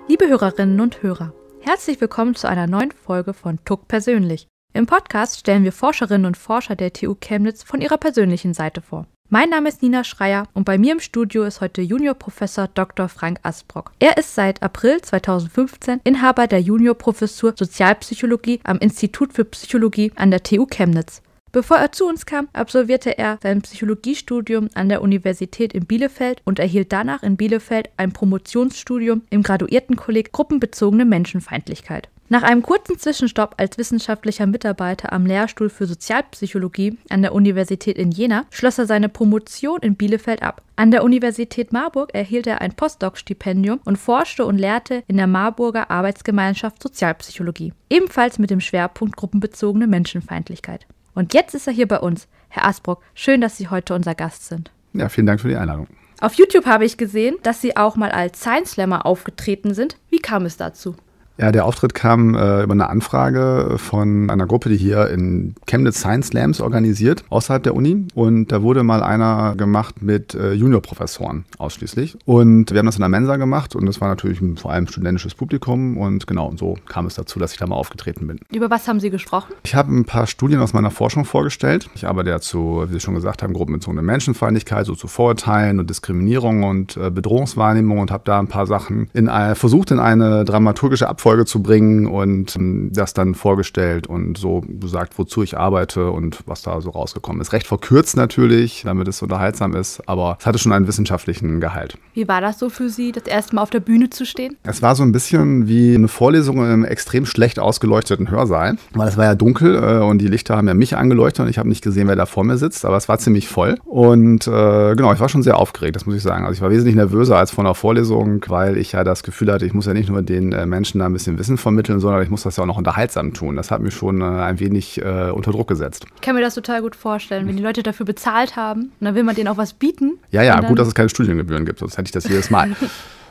Liebe Hörerinnen und Hörer, herzlich willkommen zu einer neuen Folge von TUC Persönlich. Im Podcast stellen wir Forscherinnen und Forscher der TU Chemnitz von ihrer persönlichen Seite vor. Mein Name ist Nina Schreier und bei mir im Studio ist heute Juniorprofessor Dr. Frank Asbrock. Er ist seit April 2015 Inhaber der Juniorprofessur Sozialpsychologie am Institut für Psychologie an der TU Chemnitz. Bevor er zu uns kam, absolvierte er sein Psychologiestudium an der Universität in Bielefeld und erhielt danach in Bielefeld ein Promotionsstudium im Graduiertenkolleg Gruppenbezogene Menschenfeindlichkeit. Nach einem kurzen Zwischenstopp als wissenschaftlicher Mitarbeiter am Lehrstuhl für Sozialpsychologie an der Universität in Jena schloss er seine Promotion in Bielefeld ab. An der Universität Marburg erhielt er ein Postdoc-Stipendium und forschte und lehrte in der Marburger Arbeitsgemeinschaft Sozialpsychologie, ebenfalls mit dem Schwerpunkt gruppenbezogene Menschenfeindlichkeit. Und jetzt ist er hier bei uns. Herr Asbrock, schön, dass Sie heute unser Gast sind. Ja, vielen Dank für die Einladung. Auf YouTube habe ich gesehen, dass Sie auch mal als Science Slammer aufgetreten sind. Wie kam es dazu? Ja, der Auftritt kam über eine Anfrage von einer Gruppe, die hier in Chemnitz Science Slams organisiert, außerhalb der Uni. Und da wurde mal einer gemacht mit Juniorprofessoren ausschließlich. Und wir haben das in der Mensa gemacht und das war natürlich vor allem studentisches Publikum. Und genau, so kam es dazu, dass ich da mal aufgetreten bin. Über was haben Sie gesprochen? Ich habe ein paar Studien aus meiner Forschung vorgestellt. Ich arbeite ja zu, wie Sie schon gesagt haben, gruppenbezogene Menschenfeindlichkeit, so zu Vorurteilen und Diskriminierung und Bedrohungswahrnehmung und habe da ein paar Sachen versucht, in eine dramaturgische Abfolge zu bringen und das dann vorgestellt und so gesagt, wozu ich arbeite und was da so rausgekommen ist. Recht verkürzt natürlich, damit es unterhaltsam ist, aber es hatte schon einen wissenschaftlichen Gehalt. Wie war das so für Sie, das erste Mal auf der Bühne zu stehen? Es war so ein bisschen wie eine Vorlesung in einem extrem schlecht ausgeleuchteten Hörsaal, weil es war ja dunkel und die Lichter haben ja mich angeleuchtet und ich habe nicht gesehen, wer da vor mir sitzt, aber es war ziemlich voll und genau, ich war schon sehr aufgeregt, das muss ich sagen. Also ich war wesentlich nervöser als vor einer Vorlesung, weil ich ja das Gefühl hatte, ich muss ja nicht nur den Menschen da ein bisschen Wissen vermitteln, sondern ich muss das ja auch noch unterhaltsam tun. Das hat mich schon ein wenig unter Druck gesetzt. Ich kann mir das total gut vorstellen, wenn die Leute dafür bezahlt haben und dann will man denen auch was bieten. Ja, gut, dass es keine Studiengebühren gibt, sonst hätte ich das jedes Mal.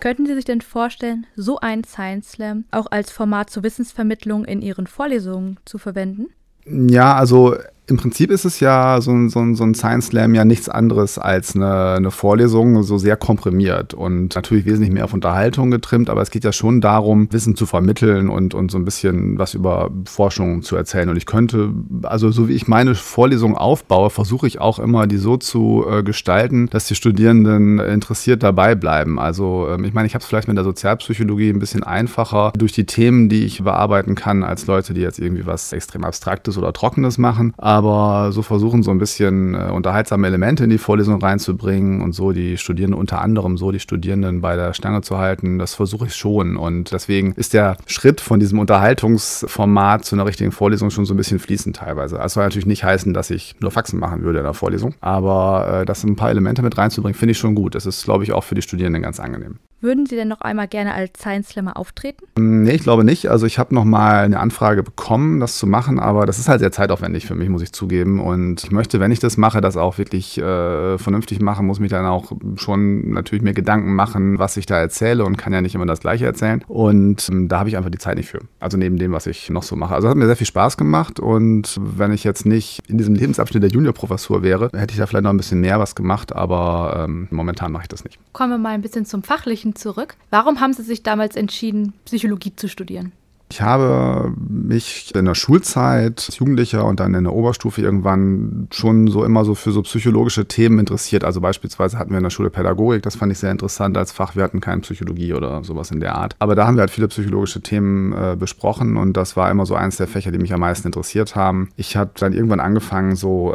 Könnten Sie sich denn vorstellen, so einen Science Slam auch als Format zur Wissensvermittlung in Ihren Vorlesungen zu verwenden? Ja, also im Prinzip ist es ja so ein Science Slam ja nichts anderes als eine Vorlesung, so sehr komprimiert und natürlich wesentlich mehr auf Unterhaltung getrimmt, aber es geht ja schon darum, Wissen zu vermitteln und so ein bisschen was über Forschung zu erzählen. Und ich könnte, also so wie ich meine Vorlesung aufbaue, versuche ich auch immer, die so zu gestalten, dass die Studierenden interessiert dabei bleiben. Also ich meine, ich habe es vielleicht mit der Sozialpsychologie ein bisschen einfacher durch die Themen, die ich bearbeiten kann, als Leute, die jetzt irgendwie was extrem Abstraktes oder Trockenes machen. Aber so versuchen so ein bisschen unterhaltsame Elemente in die Vorlesung reinzubringen und so die Studierenden, unter anderem so die Studierenden bei der Stange zu halten, das versuche ich schon. Und deswegen ist der Schritt von diesem Unterhaltungsformat zu einer richtigen Vorlesung schon so ein bisschen fließend teilweise. Das soll natürlich nicht heißen, dass ich nur Faxen machen würde in der Vorlesung, aber das ein paar Elemente mit reinzubringen, finde ich schon gut. Das ist, glaube ich, auch für die Studierenden ganz angenehm. Würden Sie denn noch einmal gerne als Science Slammer auftreten? Nee, ich glaube nicht. Also ich habe noch mal eine Anfrage bekommen, das zu machen, aber das ist halt sehr zeitaufwendig für mich, muss ich zugeben. Und ich möchte, wenn ich das mache, das auch wirklich vernünftig machen, muss mich dann auch schon natürlich mir Gedanken machen, was ich da erzähle und kann ja nicht immer das Gleiche erzählen. Und da habe ich einfach die Zeit nicht für. Also neben dem, was ich noch so mache. Also es hat mir sehr viel Spaß gemacht und wenn ich jetzt nicht in diesem Lebensabschnitt der Juniorprofessur wäre, hätte ich da vielleicht noch ein bisschen mehr was gemacht, aber momentan mache ich das nicht. Kommen wir mal ein bisschen zum Fachlichen zurück. Warum haben Sie sich damals entschieden, Psychologie zu studieren? Ich habe mich in der Schulzeit als Jugendlicher und dann in der Oberstufe irgendwann schon so immer so für so psychologische Themen interessiert. Also beispielsweise hatten wir in der Schule Pädagogik, das fand ich sehr interessant als Fach. Wir hatten keine Psychologie oder sowas in der Art. Aber da haben wir halt viele psychologische Themen besprochen und das war immer so eins der Fächer, die mich am meisten interessiert haben. Ich habe dann irgendwann angefangen, so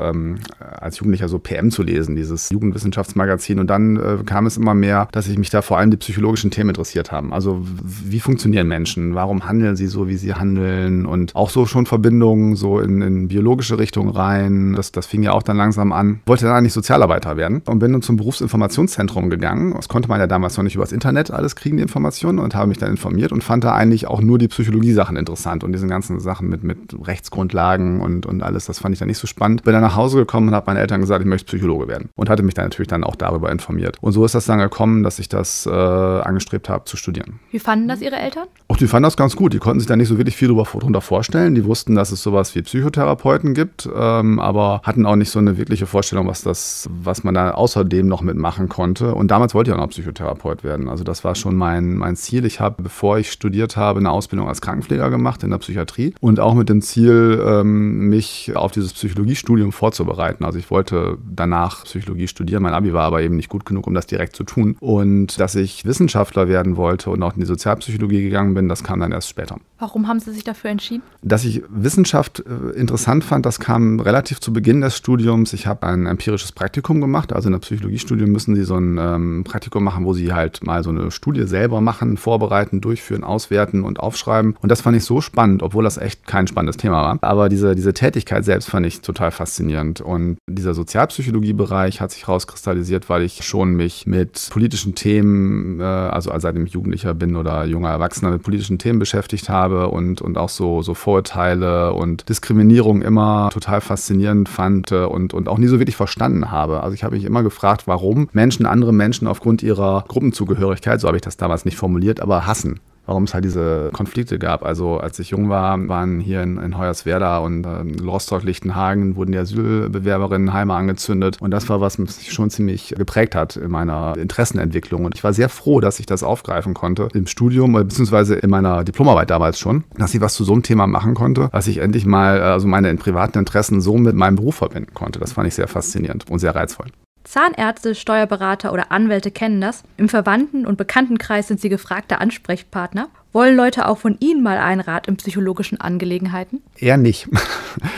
als Jugendlicher so PM zu lesen, dieses Jugendwissenschaftsmagazin. Und dann kam es immer mehr, dass ich mich da vor allem die psychologischen Themen interessiert haben. Also wie funktionieren Menschen? Warum handeln sie so, wie sie handeln und auch so schon Verbindungen so in biologische Richtung rein. Das fing ja auch dann langsam an. Wollte dann eigentlich Sozialarbeiter werden und bin dann zum Berufsinformationszentrum gegangen. Das konnte man ja damals noch nicht übers Internet alles kriegen, die Informationen, und habe mich dann informiert und fand da eigentlich auch nur die Psychologie-Sachen interessant und diese ganzen Sachen mit Rechtsgrundlagen und alles, das fand ich dann nicht so spannend. Bin dann nach Hause gekommen und habe meinen Eltern gesagt, ich möchte Psychologe werden und hatte mich dann natürlich dann auch darüber informiert. Und so ist das dann gekommen, dass ich das angestrebt habe zu studieren. Wie fanden das Ihre Eltern? Auch die fanden das ganz gut. Die konnten konnten sich da nicht so wirklich viel drunter vorstellen. Die wussten, dass es sowas wie Psychotherapeuten gibt, aber hatten auch nicht so eine wirkliche Vorstellung, was man da außerdem noch mitmachen konnte. Und damals wollte ich auch noch Psychotherapeut werden. Also das war schon mein Ziel. Ich habe, bevor ich studiert habe, eine Ausbildung als Krankenpfleger gemacht in der Psychiatrie und auch mit dem Ziel, mich auf dieses Psychologiestudium vorzubereiten. Also ich wollte danach Psychologie studieren. Mein Abi war aber eben nicht gut genug, um das direkt zu tun. Und dass ich Wissenschaftler werden wollte und auch in die Sozialpsychologie gegangen bin, das kam dann erst später. Warum haben Sie sich dafür entschieden? Dass ich Wissenschaft interessant fand, das kam relativ zu Beginn des Studiums. Ich habe ein empirisches Praktikum gemacht. Also in der Psychologiestudium müssen Sie so ein Praktikum machen, wo Sie halt mal so eine Studie selber machen, vorbereiten, durchführen, auswerten und aufschreiben. Und das fand ich so spannend, obwohl das echt kein spannendes Thema war. Aber diese Tätigkeit selbst fand ich total faszinierend. Und dieser Sozialpsychologiebereich hat sich rauskristallisiert, weil ich schon mich mit politischen Themen, also seitdem ich Jugendlicher bin oder junger Erwachsener, mit politischen Themen beschäftigt habe und auch so Vorurteile und Diskriminierung immer total faszinierend fand und auch nie so wirklich verstanden habe. Also ich habe mich immer gefragt, warum andere Menschen aufgrund ihrer Gruppenzugehörigkeit, so habe ich das damals nicht formuliert, aber hassen. Warum es halt diese Konflikte gab. Also als ich jung war, waren hier in Hoyerswerda und Rostock-Lichtenhagen wurden die Asylbewerberinnen Heime angezündet. Und das war, was mich schon ziemlich geprägt hat in meiner Interessenentwicklung. Und ich war sehr froh, dass ich das aufgreifen konnte im Studium, beziehungsweise in meiner Diplomarbeit damals schon, dass ich was zu so einem Thema machen konnte, dass ich endlich mal meine privaten Interessen so mit meinem Beruf verbinden konnte. Das fand ich sehr faszinierend und sehr reizvoll. Zahnärzte, Steuerberater oder Anwälte kennen das. Im Verwandten- und Bekanntenkreis sind sie gefragte Ansprechpartner. Wollen Leute auch von Ihnen mal einen Rat in psychologischen Angelegenheiten? Eher nicht.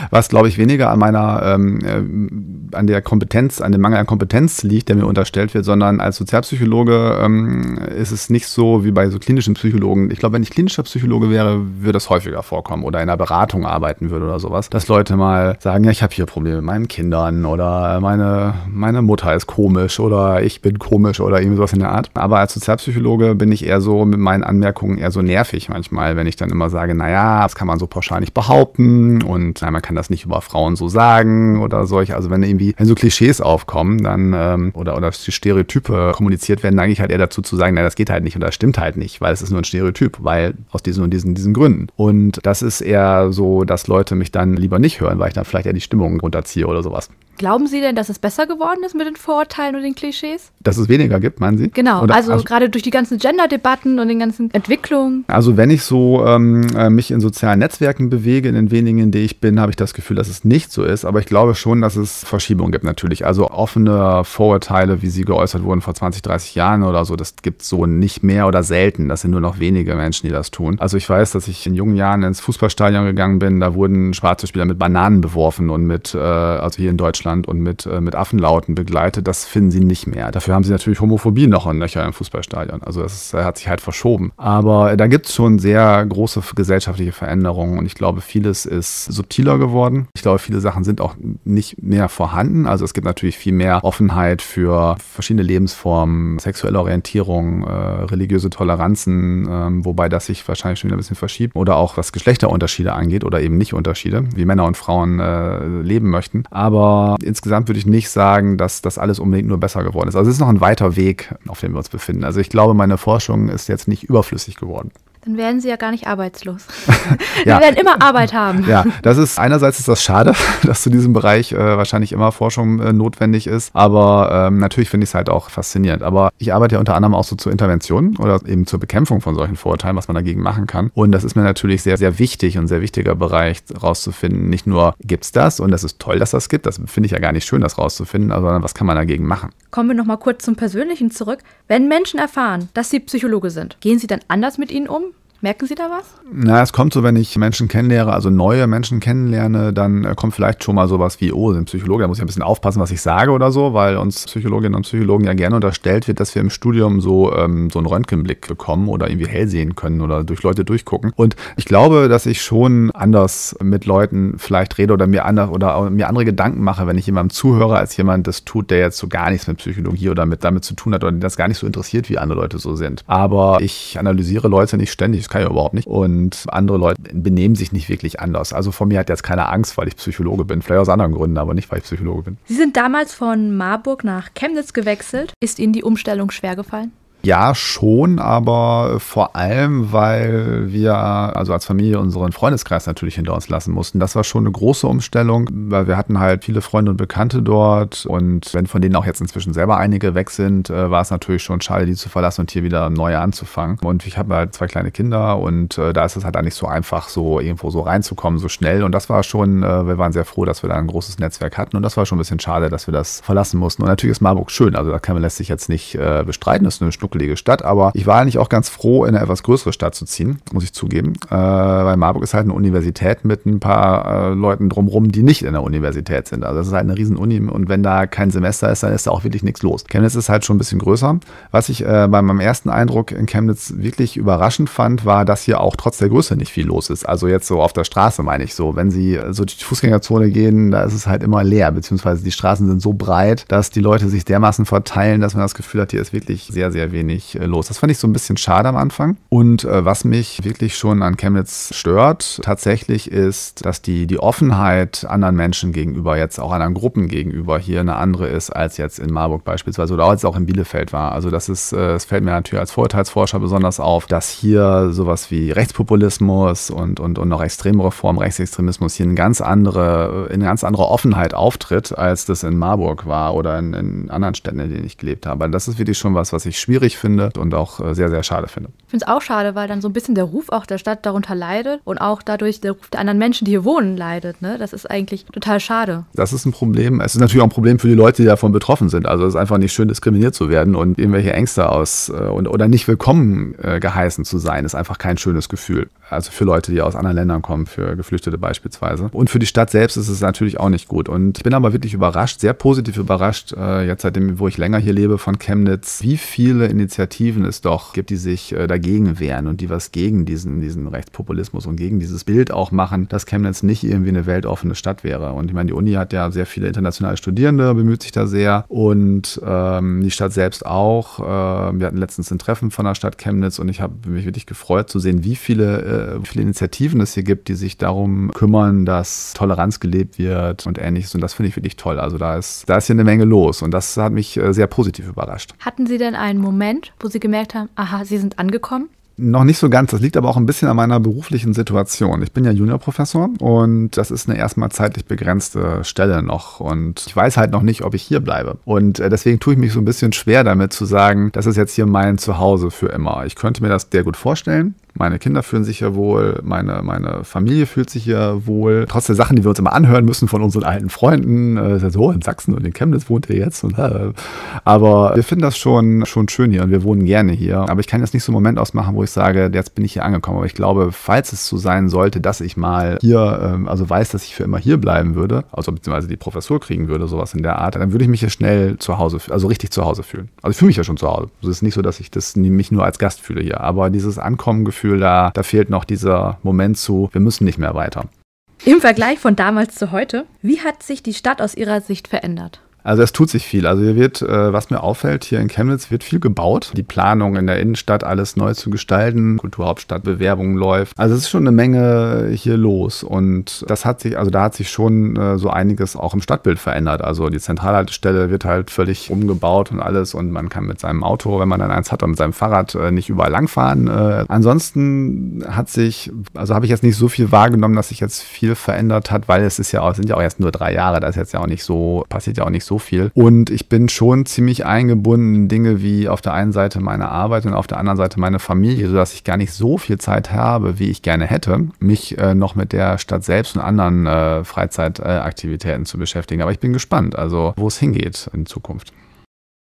Was, glaube ich, weniger an an der Kompetenz, an dem Mangel an Kompetenz liegt, der mir unterstellt wird, sondern als Sozialpsychologe ist es nicht so wie bei so klinischen Psychologen. Ich glaube, wenn ich klinischer Psychologe wäre, würde das häufiger vorkommen oder in einer Beratung arbeiten würde oder sowas, dass Leute mal sagen, ja, ich habe hier Probleme mit meinen Kindern oder meine Mutter ist komisch oder ich bin komisch oder irgendwie sowas in der Art. Aber als Sozialpsychologe bin ich eher so mit meinen Anmerkungen eher so nervig manchmal, wenn ich dann immer sage, naja, das kann man so pauschal nicht behaupten und man kann das nicht über Frauen so sagen oder solche. Also wenn so Klischees aufkommen, dann oder Stereotype kommuniziert werden, neige ich halt eher dazu zu sagen, naja, das geht halt nicht und das stimmt halt nicht, weil es ist nur ein Stereotyp, weil aus diesen und diesen Gründen. Und das ist eher so, dass Leute mich dann lieber nicht hören, weil ich dann vielleicht eher die Stimmung runterziehe oder sowas. Glauben Sie denn, dass es besser geworden ist mit den Vorurteilen und den Klischees? Dass es weniger gibt, meinen Sie? Genau, also gerade durch die ganzen Gender-Debatten und den ganzen Entwicklungen. Also wenn ich so mich in sozialen Netzwerken bewege, in den wenigen, in denen ich bin, habe ich das Gefühl, dass es nicht so ist. Aber ich glaube schon, dass es Verschiebungen gibt natürlich. Also offene Vorurteile, wie sie geäußert wurden vor 20, 30 Jahren oder so, das gibt es so nicht mehr oder selten. Das sind nur noch wenige Menschen, die das tun. Also ich weiß, dass ich in jungen Jahren ins Fußballstadion gegangen bin. Da wurden schwarze Spieler mit Bananen beworfen und also hier in Deutschland und mit Affenlauten begleitet. Das finden sie nicht mehr. Dafür haben sie natürlich Homophobie noch und nöcher im Fußballstadion. Also das hat sich halt verschoben. Aber da gibt es schon sehr große gesellschaftliche Veränderungen und ich glaube, vieles ist subtiler geworden. Ich glaube, viele Sachen sind auch nicht mehr vorhanden. Also es gibt natürlich viel mehr Offenheit für verschiedene Lebensformen, sexuelle Orientierung, religiöse Toleranzen, wobei das sich wahrscheinlich schon wieder ein bisschen verschiebt. Oder auch was Geschlechterunterschiede angeht oder eben nicht Unterschiede, wie Männer und Frauen leben möchten. Aber insgesamt würde ich nicht sagen, dass das alles unbedingt nur besser geworden ist. Also es ist noch ein weiter Weg, auf dem wir uns befinden. Also ich glaube, meine Forschung ist jetzt nicht überflüssig geworden. Dann werden Sie ja gar nicht arbeitslos. Sie werden immer Arbeit haben. Ja, einerseits ist das schade, dass zu diesem Bereich wahrscheinlich immer Forschung notwendig ist, aber natürlich finde ich es halt auch faszinierend. Aber ich arbeite ja unter anderem auch so zur Intervention oder eben zur Bekämpfung von solchen Vorurteilen, was man dagegen machen kann. Und das ist mir natürlich sehr, sehr wichtig und sehr wichtiger Bereich rauszufinden. Nicht nur gibt's das und das ist toll, dass das gibt, das finde ich ja gar nicht schön, das rauszufinden, sondern was kann man dagegen machen? Kommen wir nochmal kurz zum Persönlichen zurück. Wenn Menschen erfahren, dass sie Psychologe sind, gehen sie dann anders mit ihnen um? Merken Sie da was? Na, es kommt so, wenn ich Menschen kennenlerne, also neue Menschen kennenlerne, dann kommt vielleicht schon mal sowas wie, oh, sind Psychologe, da muss ich ein bisschen aufpassen, was ich sage oder so, weil uns Psychologinnen und Psychologen ja gerne unterstellt wird, dass wir im Studium so einen Röntgenblick bekommen oder irgendwie hell sehen können oder durch Leute durchgucken. Und ich glaube, dass ich schon anders mit Leuten vielleicht rede oder mir andere Gedanken mache, wenn ich jemandem zuhöre, als jemand das tut, der jetzt so gar nichts mit Psychologie oder damit zu tun hat oder das gar nicht so interessiert, wie andere Leute so sind. Aber ich analysiere Leute nicht ständig. Das kann ich überhaupt nicht. Und andere Leute benehmen sich nicht wirklich anders. Also von mir hat jetzt keine Angst, weil ich Psychologe bin. Vielleicht aus anderen Gründen, aber nicht, weil ich Psychologe bin. Sie sind damals von Marburg nach Chemnitz gewechselt. Ist Ihnen die Umstellung schwer gefallen? Ja, schon, aber vor allem, weil wir also als Familie unseren Freundeskreis natürlich hinter uns lassen mussten. Das war schon eine große Umstellung, weil wir hatten halt viele Freunde und Bekannte dort und wenn von denen auch jetzt inzwischen selber einige weg sind, war es natürlich schon schade, die zu verlassen und hier wieder neu anzufangen. Und ich habe halt 2 kleine Kinder und da ist es halt auch nicht so einfach, so irgendwo so reinzukommen, so schnell. Und das war schon, wir waren sehr froh, dass wir da ein großes Netzwerk hatten und das war schon ein bisschen schade, dass wir das verlassen mussten. Und natürlich ist Marburg schön, also da lässt sich jetzt nicht bestreiten, das ist eine schnuckelige Stadt, aber ich war eigentlich auch ganz froh, in eine etwas größere Stadt zu ziehen, muss ich zugeben, weil Marburg ist halt eine Universität mit ein paar Leuten drumherum, die nicht in der Universität sind. Also das ist halt eine riesen Uni und wenn da kein Semester ist, dann ist da auch wirklich nichts los. Chemnitz ist halt schon ein bisschen größer. Was ich bei meinem ersten Eindruck in Chemnitz wirklich überraschend fand, war, dass hier auch trotz der Größe nicht viel los ist. Also jetzt so auf der Straße meine ich so. Wenn Sie so durch die Fußgängerzone gehen, da ist es halt immer leer, beziehungsweise die Straßen sind so breit, dass die Leute sich dermaßen verteilen, dass man das Gefühl hat, hier ist wirklich sehr, sehr wenig los. Das fand ich so ein bisschen schade am Anfang. Und was mich wirklich schon an Chemnitz stört, tatsächlich ist, dass die Offenheit anderen Menschen gegenüber, jetzt auch anderen Gruppen gegenüber hier eine andere ist, als jetzt in Marburg beispielsweise oder als es auch in Bielefeld war. Also das ist, es fällt mir natürlich als Vorurteilsforscher besonders auf, dass hier sowas wie Rechtspopulismus und noch extremere Formen Rechtsextremismus hier in ganz andere Offenheit auftritt, als das in Marburg war oder in anderen Städten, in denen ich gelebt habe. Das ist wirklich schon was ich schwierig finde und auch sehr, sehr schade finde. Ich finde es auch schade, weil dann so ein bisschen der Ruf auch der Stadt darunter leidet und auch dadurch der Ruf der anderen Menschen, die hier wohnen, leidet. Ne? Das ist eigentlich total schade. Das ist ein Problem. Es ist natürlich auch ein Problem für die Leute, die davon betroffen sind. Also es ist einfach nicht schön, diskriminiert zu werden und irgendwelche Ängste oder nicht willkommen geheißen zu sein, ist einfach kein schönes Gefühl. Also für Leute, die aus anderen Ländern kommen, für Geflüchtete beispielsweise. Und für die Stadt selbst ist es natürlich auch nicht gut. Und ich bin aber wirklich überrascht, sehr positiv überrascht, jetzt seitdem, wo ich länger hier lebe, von Chemnitz, wie viele Initiativen es doch gibt, die sich dagegen wehren und die was gegen diesen Rechtspopulismus und gegen dieses Bild auch machen, dass Chemnitz nicht irgendwie eine weltoffene Stadt wäre. Und ich meine, die Uni hat ja sehr viele internationale Studierende, bemüht sich da sehr und die Stadt selbst auch. Wir hatten letztens ein Treffen von der Stadt Chemnitz und ich habe mich wirklich gefreut zu sehen, wie viele Initiativen es hier gibt, die sich darum kümmern, dass Toleranz gelebt wird und Ähnliches. Und das finde ich wirklich toll. Also da ist hier eine Menge los und das hat mich sehr positiv überrascht. Hatten Sie denn einen Moment, wo Sie gemerkt haben, aha, Sie sind angekommen? Noch nicht so ganz. Das liegt aber auch ein bisschen an meiner beruflichen Situation. Ich bin ja Juniorprofessor und das ist eine erstmal zeitlich begrenzte Stelle noch. Und ich weiß halt noch nicht, ob ich hier bleibe. Und deswegen tue ich mich so ein bisschen schwer damit zu sagen, das ist jetzt hier mein Zuhause für immer. Ich könnte mir das sehr gut vorstellen. Meine Kinder fühlen sich hier wohl, meine Familie fühlt sich hier wohl. Trotz der Sachen, die wir uns immer anhören müssen von unseren alten Freunden, so in Sachsen und in Chemnitz wohnt ihr jetzt. Aber wir finden das schon schön hier und wir wohnen gerne hier. Aber ich kann jetzt nicht so einen Moment ausmachen, wo ich sage, jetzt bin ich hier angekommen. Aber ich glaube, falls es so sein sollte, dass ich mal hier, also weiß, dass ich für immer hier bleiben würde, also beziehungsweise die Professur kriegen würde, sowas in der Art, dann würde ich mich hier schnell zu Hause, also richtig zu Hause fühlen. Also ich fühle mich ja schon zu Hause. Es ist nicht so, dass ich mich nur als Gast fühle hier. Aber dieses Ankommengefühl, da fehlt noch dieser Moment zu, wir müssen nicht mehr weiter. Im Vergleich von damals zu heute, wie hat sich die Stadt aus Ihrer Sicht verändert? Also es tut sich viel. Also hier wird, was mir auffällt, hier in Chemnitz wird viel gebaut. Die Planung in der Innenstadt, alles neu zu gestalten, Kulturhauptstadtbewerbung läuft. Also es ist schon eine Menge hier los und da hat sich schon so einiges auch im Stadtbild verändert. Also die Zentralhaltestelle wird halt völlig umgebaut und alles und man kann mit seinem Auto, wenn man dann eins hat, oder mit seinem Fahrrad nicht überall langfahren. Ansonsten habe ich jetzt nicht so viel wahrgenommen, dass sich jetzt viel verändert hat, weil sind ja auch erst nur 3 Jahre, da ist jetzt ja auch nicht so, passiert ja auch nicht so viel. Und ich bin schon ziemlich eingebunden in Dinge wie auf der einen Seite meine Arbeit und auf der anderen Seite meine Familie, sodass ich gar nicht so viel Zeit habe, wie ich gerne hätte, mich noch mit der Stadt selbst und anderen Freizeitaktivitäten zu beschäftigen. Aber ich bin gespannt, also wo es hingeht in Zukunft.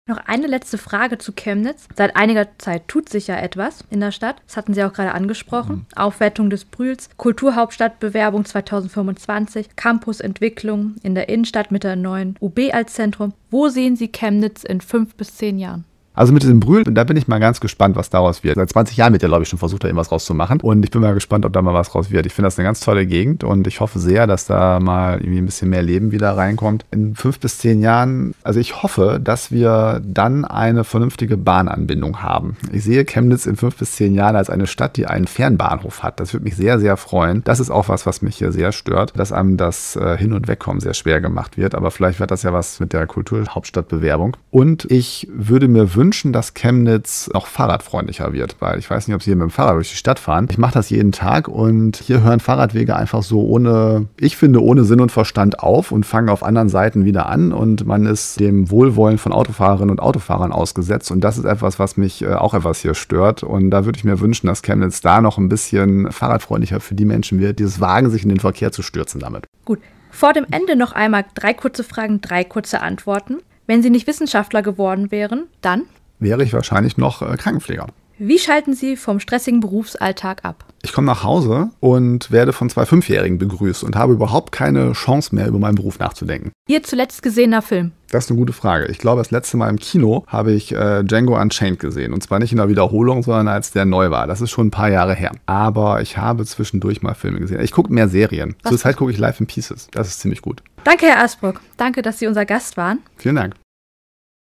Noch eine letzte Frage zu Chemnitz. Seit einiger Zeit tut sich ja etwas in der Stadt. Das hatten Sie auch gerade angesprochen. Aufwertung des Brühls, Kulturhauptstadtbewerbung 2025, Campusentwicklung in der Innenstadt mit der neuen UB als Zentrum. Wo sehen Sie Chemnitz in 5 bis 10 Jahren? Also mit diesem Brühl, da bin ich mal ganz gespannt, was daraus wird. Seit 20 Jahren wird ja, glaube ich, schon versucht, da irgendwas rauszumachen. Und ich bin mal gespannt, ob da mal was raus wird. Ich finde das eine ganz tolle Gegend und ich hoffe sehr, dass da mal irgendwie ein bisschen mehr Leben wieder reinkommt. In 5 bis 10 Jahren, also ich hoffe, dass wir dann eine vernünftige Bahnanbindung haben. Ich sehe Chemnitz in 5 bis 10 Jahren als eine Stadt, die einen Fernbahnhof hat. Das würde mich sehr, sehr freuen. Das ist auch was mich hier sehr stört, dass einem das Hin- und Wegkommen sehr schwer gemacht wird. Aber vielleicht wird das ja was mit der Kulturhauptstadtbewerbung. Und ich würde mir wünschen, wünschen, dass Chemnitz noch fahrradfreundlicher wird, weil ich weiß nicht, ob Sie hier mit dem Fahrrad durch die Stadt fahren. Ich mache das jeden Tag und hier hören Fahrradwege einfach so ohne Sinn und Verstand auf und fangen auf anderen Seiten wieder an und man ist dem Wohlwollen von Autofahrerinnen und Autofahrern ausgesetzt und das ist etwas, was mich auch etwas hier stört und da würde ich mir wünschen, dass Chemnitz da noch ein bisschen fahrradfreundlicher für die Menschen wird, die es wagen, sich in den Verkehr zu stürzen damit. Gut, vor dem Ende noch einmal 3 kurze Fragen, 3 kurze Antworten. Wenn Sie nicht Wissenschaftler geworden wären, dann? Wäre ich wahrscheinlich noch Krankenpfleger. Wie schalten Sie vom stressigen Berufsalltag ab? Ich komme nach Hause und werde von 2 5-Jährigen begrüßt und habe überhaupt keine Chance mehr, über meinen Beruf nachzudenken. Ihr zuletzt gesehener Film? Das ist eine gute Frage. Ich glaube, das letzte Mal im Kino habe ich Django Unchained gesehen. Und zwar nicht in der Wiederholung, sondern als der neu war. Das ist schon ein paar Jahre her. Aber ich habe zwischendurch mal Filme gesehen. Ich gucke mehr Serien. Zurzeit gucke ich Life in Pieces. Das ist ziemlich gut. Danke, Herr Asbrook. Danke, dass Sie unser Gast waren. Vielen Dank.